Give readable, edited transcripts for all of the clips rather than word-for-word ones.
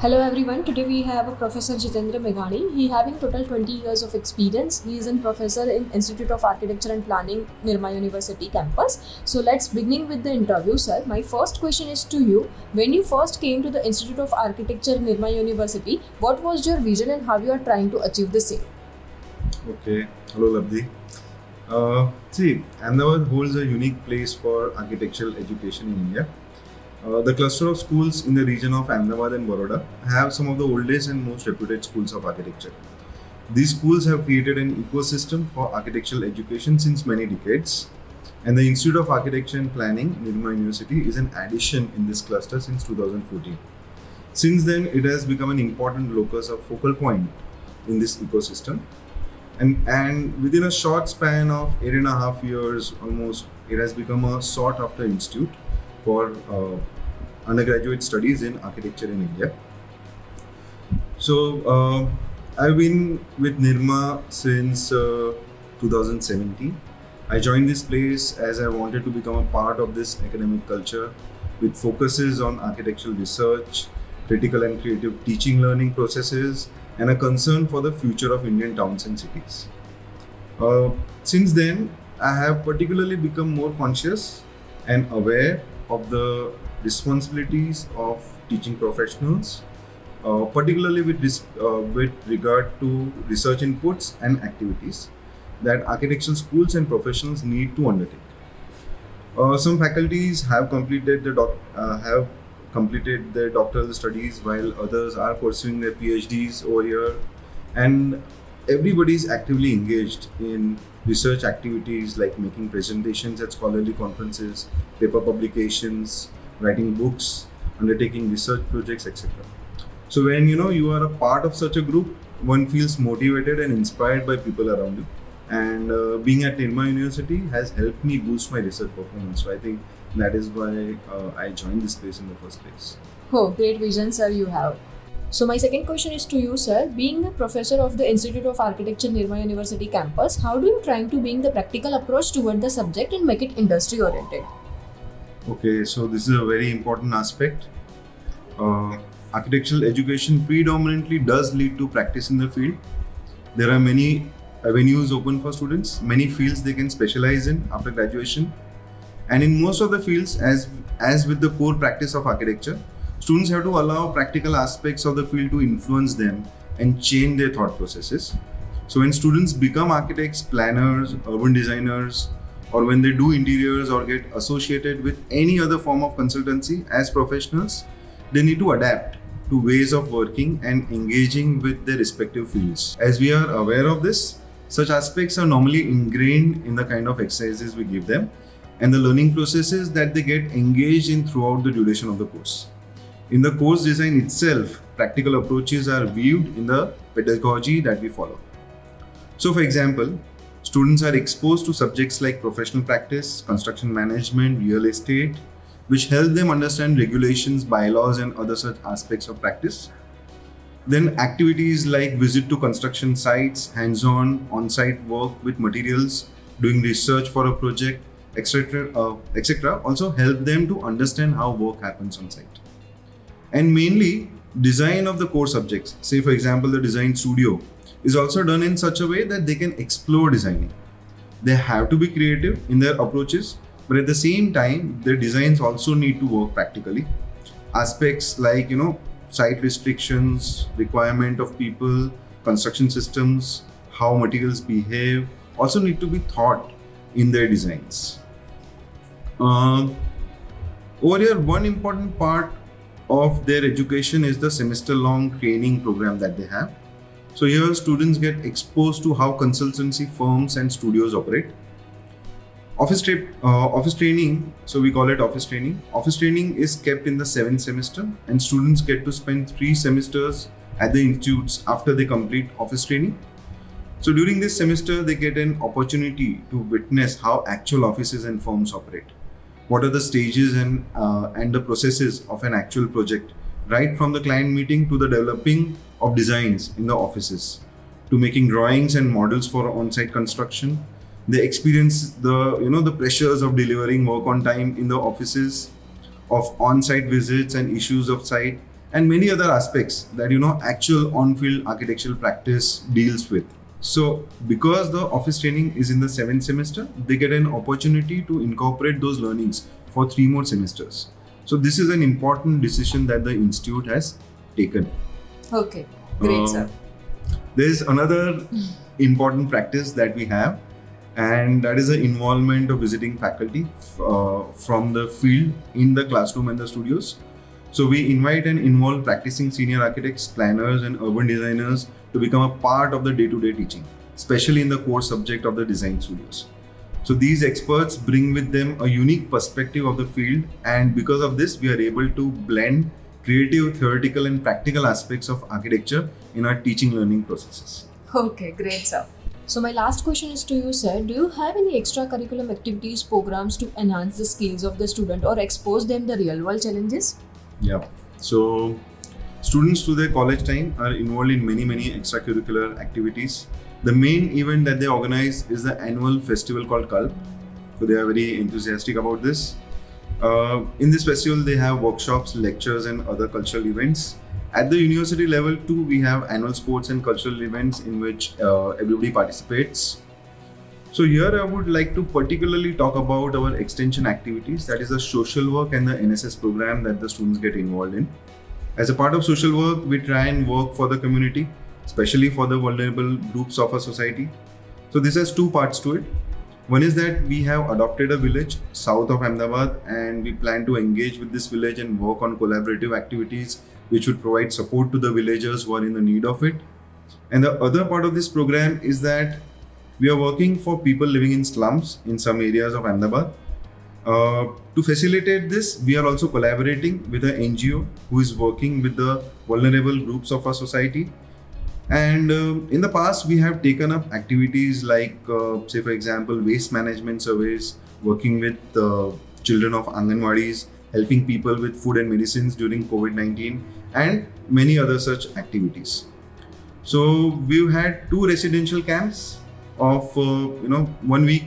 Hello everyone. Today we have a Professor Jitendra Menghani. He having total 20 years of experience. He is a professor in Institute of Architecture and Planning, Nirma University campus. So let's begin with the interview, sir. My first question is to you. When you first came to the Institute of Architecture, Nirma University, what was your vision and how you are trying to achieve the same? Okay, hello Labdi. Ahmedabad holds a unique place for architectural education in India. The cluster of schools in the region of Ahmedabad and Baroda have some of the oldest and most reputed schools of architecture. These schools have created an ecosystem for architectural education since many decades, and the Institute of Architecture and Planning, Nirma University, is an addition in this cluster since 2014. Since then, it has become an important locus of focal point in this ecosystem. And within a short span of 8.5 years, almost, it has become a sought after institute for undergraduate studies in architecture in India. So I've been with Nirma since 2017. I joined this place as I wanted to become a part of this academic culture with focuses on architectural research, critical and creative teaching learning processes, and a concern for the future of Indian towns and cities. Since then, I have particularly become more conscious and aware of the responsibilities of teaching professionals, particularly with regard to research inputs and activities that architectural schools and professionals need to undertake. Some faculties have completed their doctoral studies, while others are pursuing their PhDs over here, and everybody is actively engaged in research activities like making presentations at scholarly conferences, paper publications, writing books, undertaking research projects, etc. So when you are a part of such a group, one feels motivated and inspired by people around you. And being at Nirma University has helped me boost my research performance. So I think that is why I joined this place in the first place. Oh, great vision, sir, you have. So my second question is to you, sir. Being a professor of the Institute of Architecture Nirma University campus, how do you trying to bring the practical approach toward the subject and make it industry oriented? Okay, so this is a very important aspect. Architectural education predominantly does lead to practice in the field. There are many avenues open for students, many fields they can specialize in after graduation. And in most of the fields, as with the core practice of architecture, students have to allow practical aspects of the field to influence them and change their thought processes. So when students become architects, planners, urban designers, or when they do interiors or get associated with any other form of consultancy as professionals, they need to adapt to ways of working and engaging with their respective fields. As we are aware of this, such aspects are normally ingrained in the kind of exercises we give them and the learning processes that they get engaged in throughout the duration of the course. In the course design itself, practical approaches are viewed in the pedagogy that we follow. So for example, students are exposed to subjects like professional practice, construction management, real estate, which help them understand regulations, bylaws, and other such aspects of practice. Then activities like visit to construction sites, hands-on, on-site work with materials, doing research for a project, etc. also help them to understand how work happens on site. And mainly, design of the core subjects, say for example the design studio, is also done in such a way that they can explore designing. They have to be creative in their approaches, but at the same time, their designs also need to work practically. Aspects like, site restrictions, requirement of people, construction systems, how materials behave, also need to be thought in their designs. Over here, one important part of their education is the semester-long training program that they have. So here students get exposed to how consultancy firms and studios operate. Office training, so we call it office training. Office training is kept in the 7th semester, and students get to spend 3 semesters at the institutes after they complete office training. So during this semester, they get an opportunity to witness how actual offices and firms operate. What are the stages and the processes of an actual project, right from the client meeting to the developing of designs in the offices, to making drawings and models for on-site construction. They experience the pressures of delivering work on time in the offices, of on-site visits and issues of site, and many other aspects that actual on-field architectural practice deals with. So because the office training is in the 7th semester, they get an opportunity to incorporate those learnings for 3 more semesters. So this is an important decision that the institute has taken. Okay, great, sir. There is another important practice that we have, and that is the involvement of visiting faculty from the field in the classroom and the studios. So we invite and involve practicing senior architects, planners and urban designers to become a part of the day-to-day teaching, especially in the core subject of the design studios. So these experts bring with them a unique perspective of the field, and because of this we are able to blend creative, theoretical and practical aspects of architecture in our teaching learning processes. Okay, great, sir. So my last question is to you, sir. Do you have any extracurriculum activities, programs to enhance the skills of the student or expose them the real world challenges? Yeah. So students through their college time are involved in many extracurricular activities. The main event that they organize is the annual festival called Kalp. So they are very enthusiastic about this. In this festival, they have workshops, lectures, and other cultural events. At the university level too, we have annual sports and cultural events in which everybody participates. So here I would like to particularly talk about our extension activities, that is the social work and the NSS program that the students get involved in. As a part of social work, we try and work for the community, especially for the vulnerable groups of our society. So this has 2 parts to it. One is that we have adopted a village south of Ahmedabad, and we plan to engage with this village and work on collaborative activities which would provide support to the villagers who are in the need of it. And the other part of this program is that we are working for people living in slums in some areas of Ahmedabad. To facilitate this, we are also collaborating with an NGO who is working with the vulnerable groups of our society. And in the past, we have taken up activities like, say for example, waste management surveys, working with children of Anganwadis, helping people with food and medicines during COVID-19, and many other such activities. So we've had 2 residential camps of 1 week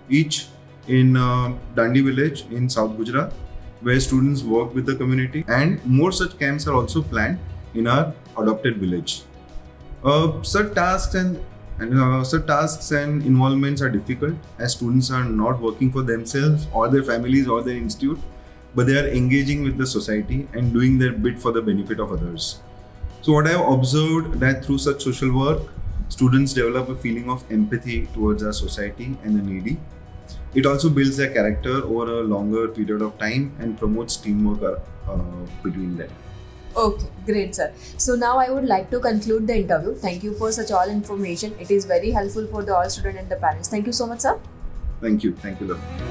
each in Dandi village in South Gujarat, where students work with the community, and more such camps are also planned in our adopted village. Such tasks and involvements are difficult, as students are not working for themselves or their families or their institute, but they are engaging with the society and doing their bit for the benefit of others. So what I have observed that through such social work, students develop a feeling of empathy towards our society and the needy. It also builds their character over a longer period of time and promotes teamwork between them. Okay, great, sir. So now I would like to conclude the interview. Thank you for such all information. It is very helpful for the all students and the parents. Thank you so much, sir. Thank you, love.